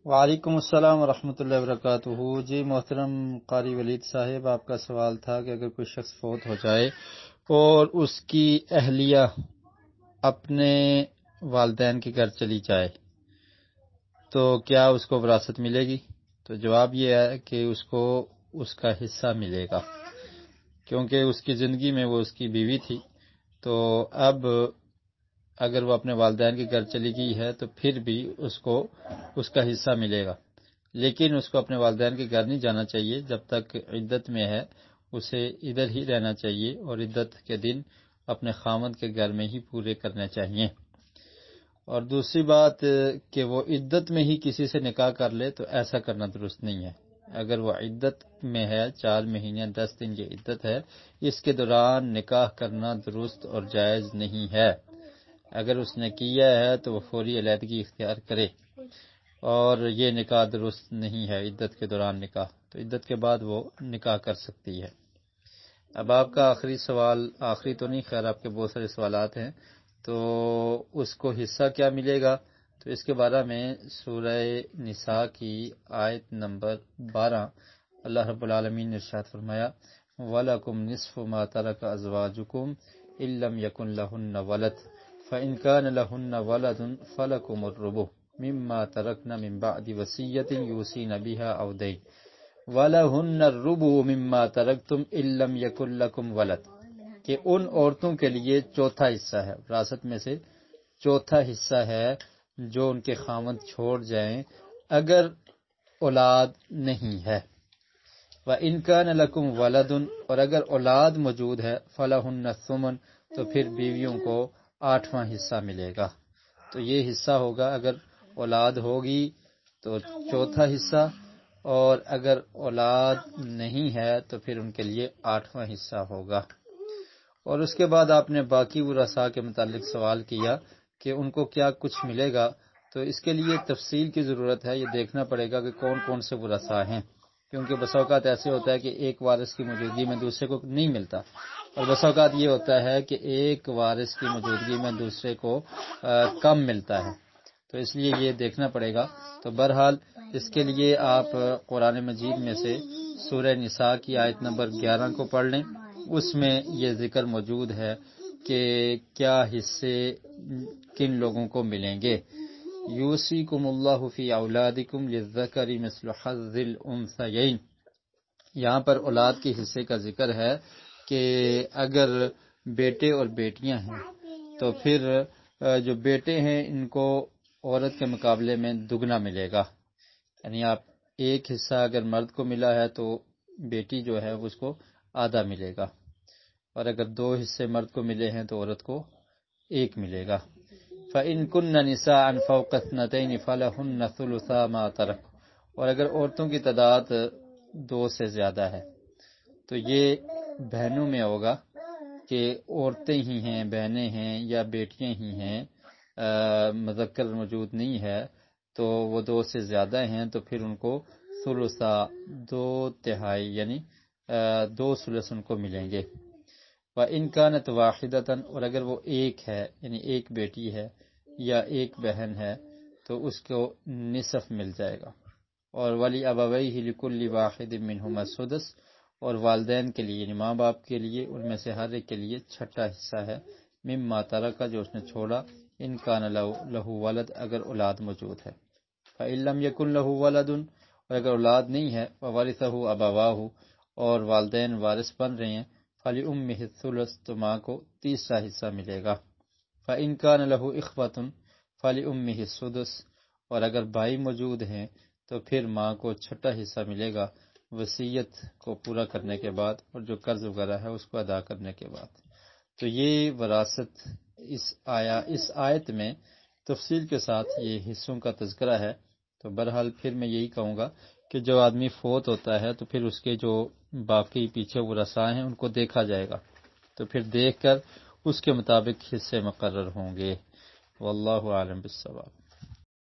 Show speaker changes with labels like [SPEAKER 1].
[SPEAKER 1] وعلیکم السلام ورحمۃ اللہ وبرکاتہ۔ جی محترم قاری ولید صاحب، آپ کا سوال تھا کہ اگر کوئی شخص فوت ہو جائے اور اس کی اہلیہ اپنے والدین کے گھر چلی جائے تو کیا اس کو وراثت ملے گی؟ تو جواب یہ ہے کہ اس کو اس کا حصہ ملے گا، کیونکہ اس کی زندگی میں وہ اس کی بیوی تھی۔ تو اب اگر وہ اپنے والدین کے گھر چلی گئی ہے تو پھر بھی اس کو اس کا حصہ ملے گا، لیکن اس کو اپنے والدین کے گھر نہیں جانا چاہیے۔ جب تک عدت میں ہے اسے ادھر ہی رہنا چاہیے اور عدت کے دن اپنے خاوند کے گھر میں ہی پورے کرنے چاہیے۔ اور دوسری بات کہ وہ عدت میں ہی کسی سے نکاح کر لے تو ایسا کرنا درست نہیں ہے۔ اگر وہ عدت میں ہے 4 مہینے 10 دن کی عدت ہے، اس کے دوران نکاح کرنا درست اور جائز نہیں ہے۔ اگر اس نے کیا ہے تو وہ فوری علیحدگی اختیار کرے، اور یہ نکاح درست نہیں ہے عدت کے دوران نکاح، تو عدت کے بعد وہ نکاح کر سکتی ہے۔ اب آپ کا آخری سوال، آخری تو نہیں، خیر آپ کے بہت سارے سوالات ہیں، تو اس کو حصہ کیا ملے گا؟ تو اس کے بارے میں سورہ نساء کی آیت نمبر 12 اللہ رب العالمین نے ارشاد فرمایا وَلَكُمْ نِصْفُ مَا تَرَكَ أَزْوَاجُكُمْ إِن لَّمْ يَكُن لَّهُنَّ وَلَدٌ فَإِن كَانَ لَهُنَّ وَلَدٌ فَلَكُمُ الرُّبُعُ مِمَّا تَرَكْنَ مِن بَعْدِ وَصِيَّةٍ يُوصِينَ بِهَا أَوْ دَيْنٍ وَلَهُنَّ الرُّبُعُ مِمَّا تَرَكْتُمْ إِن لَّمْ يَكُن لَّكُمْ وَلَدٌ، کہ ان عورتوں کے لیے چوتھا حصہ ہے، وراثت میں سے چوتھا حصہ ہے جو ان کے خاوند چھوڑ جائیں اگر اولاد نہیں ہے۔ وَإِن كَانَ لَكُمْ وَلَدٌ، اور اگر اولاد موجود ہے فَلَهُنَّ الثُّمُنُ، تو پھر بیویوں کو 8واں حصہ ملے گا۔ تو یہ حصہ ہوگا، اگر اولاد ہوگی تو چوتھا حصہ، اور اگر اولاد نہیں ہے تو پھر ان کے لیے 8واں حصہ ہوگا۔ اور اس کے بعد آپ نے باقی ورثاء کے متعلق سوال کیا کہ ان کو کیا کچھ ملے گا، تو اس کے لیے تفصیل کی ضرورت ہے، یہ دیکھنا پڑے گا کہ کون کون سے ورثاء ہیں، کیونکہ بس اوقات ایسے ہوتا ہے کہ ایک وارث کی موجودگی میں دوسرے کو نہیں ملتا، اور بس اوقات یہ ہوتا ہے کہ ایک وارث کی موجودگی میں دوسرے کو کم ملتا ہے، تو اس لیے یہ دیکھنا پڑے گا۔ تو بہرحال اس کے لیے آپ قرآن مجید میں سے سورہ نساء کی آیت نمبر 11 کو پڑھ لیں، اس میں یہ ذکر موجود ہے کہ کیا حصے کن لوگوں کو ملیں گے۔ یوصیکم اللہ فی اولادکم للذکر مثل حظ الانثیین، یہاں پر اولاد کے حصے کا ذکر ہے کہ اگر بیٹے اور بیٹیاں ہیں تو پھر جو بیٹے ہیں ان کو عورت کے مقابلے میں دگنا ملے گا، یعنی آپ ایک حصہ اگر مرد کو ملا ہے تو بیٹی جو ہے اس کو آدھا ملے گا، اور اگر 2 حصے مرد کو ملے ہیں تو عورت کو 1 ملے گا۔ فَإِن كُنَّ نِسَاءً فَوْقَ اثْنَتَيْنِ فَلَهُنَّ ثُلُثَا مَا تَرَكَ، اور اگر عورتوں کی تعداد 2 سے زیادہ ہے تو یہ بہنوں میں ہوگا کہ عورتیں ہی ہیں، بہنیں ہیں یا بیٹیاں ہی ہیں، مذکر موجود نہیں ہے، تو وہ 2 سے زیادہ ہیں تو پھر ان کو ثلثا 2/3 یعنی 2 ثلث ان کو ملیں گے۔ وَإِن كَانَتْ وَاحِدَةً، اور اگر وہ ایک ہے یعنی ایک بیٹی ہے یا ایک بہن ہے تو اس کو نصف مل جائے گا۔ اور وَلِأَبَوَيْهِ لِكُلِّ وَاحِدٍ مِّنْهُمَا السُّدُسُ، اور والدین کے لیے یعنی ماں باپ کے لیے ان میں سے ہر ایک کے لیے چھٹا حصہ ہے، مما ترک، جو اس نے چھوڑا، ان کان لہ ولد، اگر اولاد موجود ہے۔ فَإِن لَّمْ يَكُن لَّهُ وَلَدٌ، اور اگر اولاد نہیں ہے، وَوَرِثَهُ أَبَوَاهُ، اور والدین وارث بن رہے ہیں، فَلِأُمِّهِ الثُّلُثُ، تو ماں کو تیسرا حصہ ملے گا۔ فَإِن كَانَ لَهُ إِخْوَةٌ فَلِأُمِّهِ السُّدُسُ، اور اگر بھائی موجود ہیں تو پھر ماں کو چھٹا حصہ ملے گا، وصیت کو پورا کرنے کے بعد اور جو قرض وغیرہ ہے اس کو ادا کرنے کے بعد۔ تو یہ وراثت اس آیت میں تفصیل کے ساتھ یہ حصوں کا تذکرہ ہے۔ تو بہرحال پھر میں یہی کہوں گا کہ جو آدمی فوت ہوتا ہے تو پھر اس کے جو باقی پیچھے ورثاء ہیں ان کو دیکھا جائے گا، تو پھر دیکھ کر اس کے مطابق حصے مقرر ہوں گے۔ واللہ عالم بالصواب۔